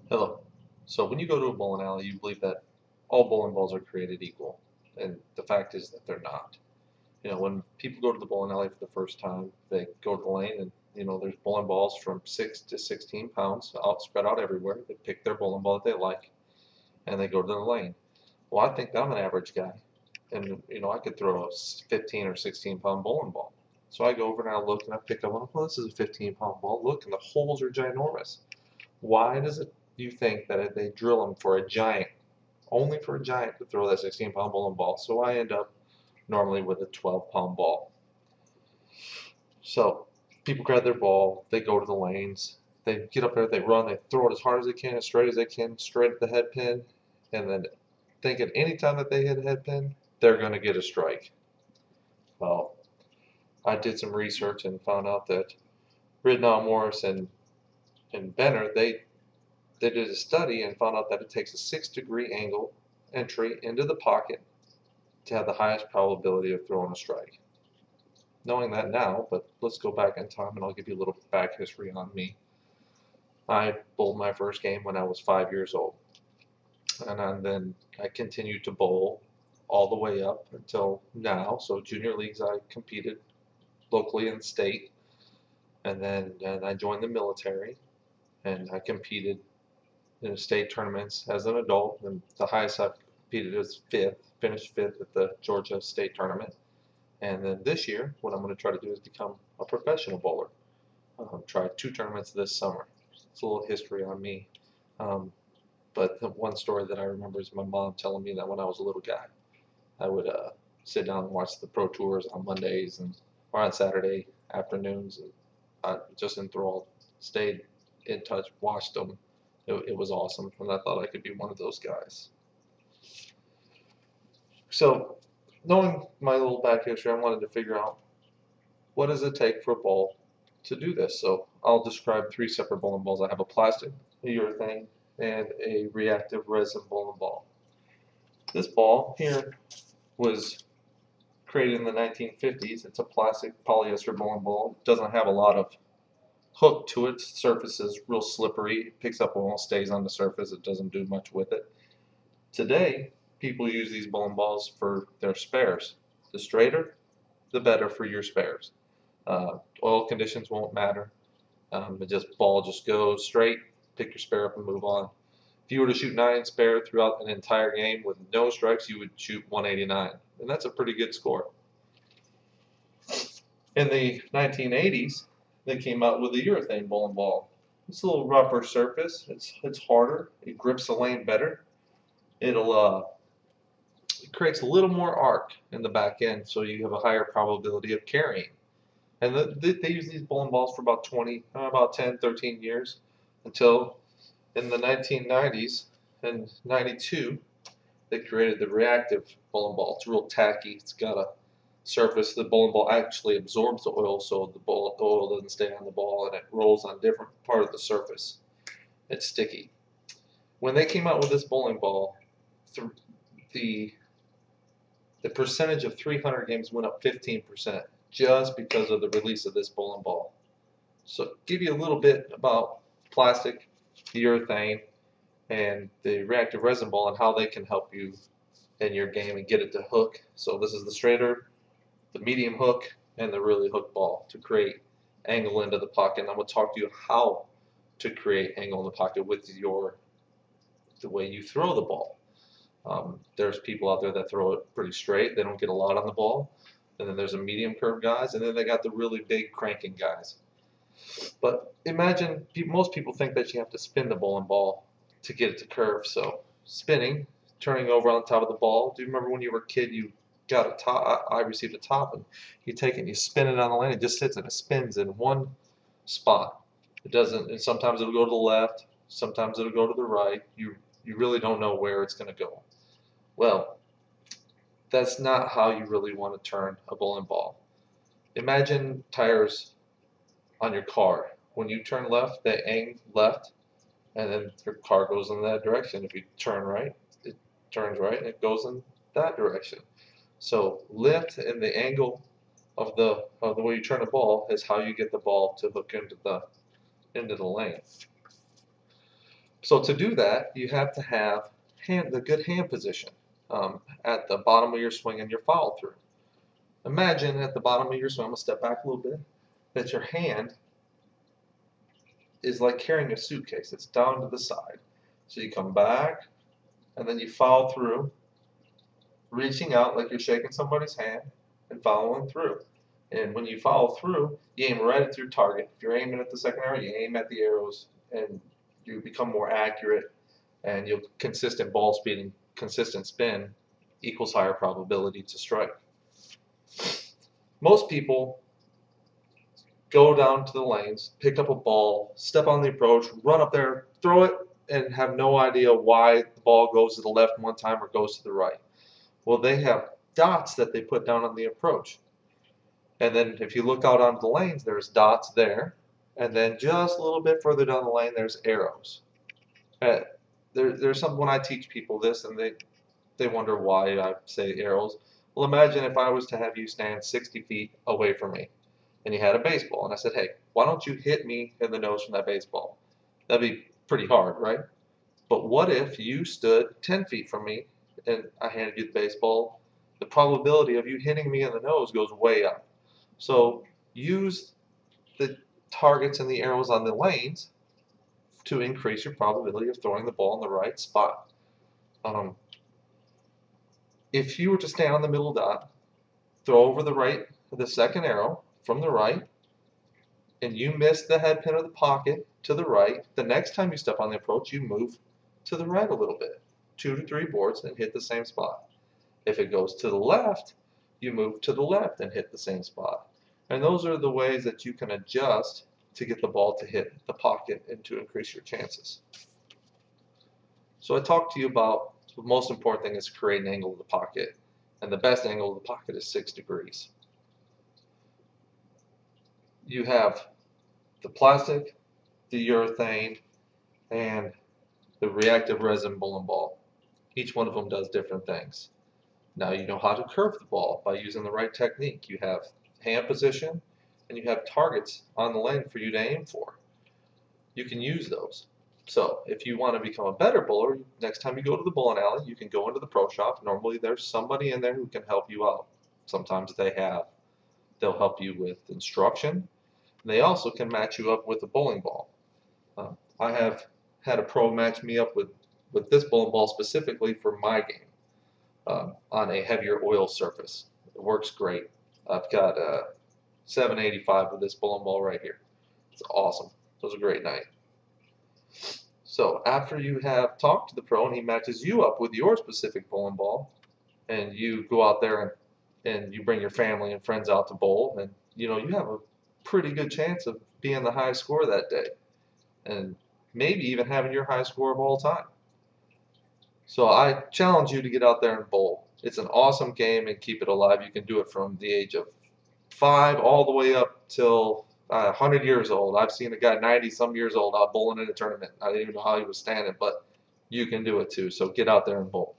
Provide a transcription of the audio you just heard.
Hello. So when you go to a bowling alley, you believe that all bowling balls are created equal, and the fact is that they're not. When people go to the bowling alley for the first time, they go to the lane, and there's bowling balls from 6 to 16 pounds out spread out everywhere. They pick their bowling ball that they like, and they go to the lane. Well, I think I'm an average guy, and I could throw a 15 or 16 pound bowling ball. So I go over and I look and I pick up one. Well, this is a 15 pound ball. Look, and the holes are ginormous. Why does it you think that they drill them for a giant, only for a giant to throw that 16 pound bowling ball? So I end up normally with a 12 pound ball. So people grab their ball, they go to the lanes, they get up there, they run, they throw it as hard as they can, as they can, straight at the head pin, and then thinking anytime that they hit a head pin, they're going to get a strike. Well, I did some research and found out that Ridnow, Morris, and Benner, they did a study and found out that it takes a 6-degree angle entry into the pocket to have the highest probability of throwing a strike. Knowing that now, but let's go back in time and I'll give you a little back history on me. I bowled my first game when I was 5 years old. And then I continued to bowl all the way up until now. So junior leagues I competed locally and state. And then I joined the military and I competed in state tournaments as an adult, and the highest I've competed is finished fifth at the Georgia state tournament. And then this year, what I'm going to try to do is become a professional bowler. Try 2 tournaments this summer. It's a little history on me. But the one story that I remember is my mom telling me that when I was a little guy, I would sit down and watch the pro tours on Mondays or on Saturday afternoons, and I just enthralled, stayed in touch, watched them. It was awesome, and I thought I could be one of those guys. So, knowing my little back history, I wanted to figure out what does it take for a ball to do this. So, I'll describe 3 separate bowling balls. I have a plastic, a urethane, and a reactive resin bowling ball. This ball here was created in the 1950s. It's a plastic polyester bowling ball. It doesn't have a lot of hook to it. The surface is real slippery. It picks up oil, stays on the surface. It doesn't do much with it. Today, people use these bowling balls for their spares. The straighter, the better for your spares. Oil conditions won't matter. The ball just goes straight, pick your spare up and move on. If you were to shoot 9 spare throughout an entire game with no strikes, you would shoot 189, and that's a pretty good score. In the 1980s, they came out with a urethane bowling ball. It's a little rougher surface. It's harder. It grips the lane better. It creates a little more arc in the back end, so you have a higher probability of carrying. And they use these bowling balls for about 10, 13 years, until in the 1990s and 92, they created the reactive bowling ball. It's real tacky. It's got a surface. The bowling ball actually absorbs the oil, so the oil doesn't stay on the ball, and it rolls on different part of the surface. It's sticky. When they came out with this bowling ball, the percentage of 300 games went up 15% just because of the release of this bowling ball. So give you a little bit about plastic, urethane, and the reactive resin ball and how they can help you in your game and get it to hook. So this is the straighter, the medium hook, and the really hook ball to create angle into the pocket. And I'm going to talk to you how to create angle in the pocket with the way you throw the ball. There's people out there that throw it pretty straight. They don't get a lot on the ball. And then there's a medium curve guys, and then they got the really big cranking guys. But imagine, most people think that you have to spin the bowling ball to get it to curve. So spinning, turning over on top of the ball. Do you remember when you were a kid, you got a top? I received a top, and you take it and you spin it on the lane. It just sits and it spins in one spot. It doesn't. And sometimes it'll go to the left. Sometimes it'll go to the right. You really don't know where it's going to go. Well, that's not how you really want to turn a bowling ball. Imagine tires on your car. When you turn left, they aim left, and then your car goes in that direction. If you turn right, it turns right, and it goes in that direction. So lift and the angle of the way you turn the ball is how you get the ball to hook into the lane. So to do that, you have to have the good hand position at the bottom of your swing and your follow through. Imagine at the bottom of your swing, I'm going to step back a little bit, that your hand is like carrying a suitcase. It's down to the side. So you come back, and then you follow through, reaching out like you're shaking somebody's hand and following through. And when you follow through, you aim right at your target. If you're aiming at the second arrow, you aim at the arrows, and you become more accurate, and you'll consistent ball speed and consistent spin equals higher probability to strike. Most people go down to the lanes, pick up a ball, step on the approach, run up there, throw it, and have no idea why the ball goes to the left one time or goes to the right. Well, they have dots that they put down on the approach. And then if you look out onto the lanes, there's dots there. And then just a little bit further down the lane, there's arrows. There's some, when I teach people this, and they wonder why I say arrows. Well, imagine if I was to have you stand 60 feet away from me, and you had a baseball, and I said, hey, why don't you hit me in the nose from that baseball? That'd be pretty hard, right? But what if you stood 10 feet from me, and I handed you the baseball? The probability of you hitting me in the nose goes way up. So use the targets and the arrows on the lanes to increase your probability of throwing the ball in the right spot. If you were to stand on the middle dot, throw over the second arrow from the right, and you miss the head pin of the pocket to the right, the next time you step on the approach, you move to the right a little bit, 2 to 3 boards, and hit the same spot. If it goes to the left, you move to the left and hit the same spot. And those are the ways that you can adjust to get the ball to hit the pocket and to increase your chances. So I talked to you about the most important thing is create an angle of the pocket. And the best angle of the pocket is 6 degrees. You have the plastic, the urethane, and the reactive resin bowling ball. Each one of them does different things. Now you know how to curve the ball by using the right technique. You have hand position, and you have targets on the lane for you to aim for. You can use those. So if you want to become a better bowler, next time you go to the bowling alley, you can go into the pro shop. Normally there's somebody in there who can help you out. Sometimes they'll help you with instruction. They also can match you up with a bowling ball. I have had a pro match me up with this bowling ball specifically for my game on a heavier oil surface. It works great. I've got a 785 with this bowling ball right here. It's awesome. It was a great night. So after you have talked to the pro and he matches you up with your specific bowling ball, and you go out there and you bring your family and friends out to bowl, and you have a pretty good chance of being the high score that day, and maybe even having your high score of all time. So I challenge you to get out there and bowl. It's an awesome game, and keep it alive. You can do it from the age of 5 all the way up till 100 years old. I've seen a guy 90 some years old out bowling in a tournament. I didn't even know how he was standing, but you can do it too. So get out there and bowl.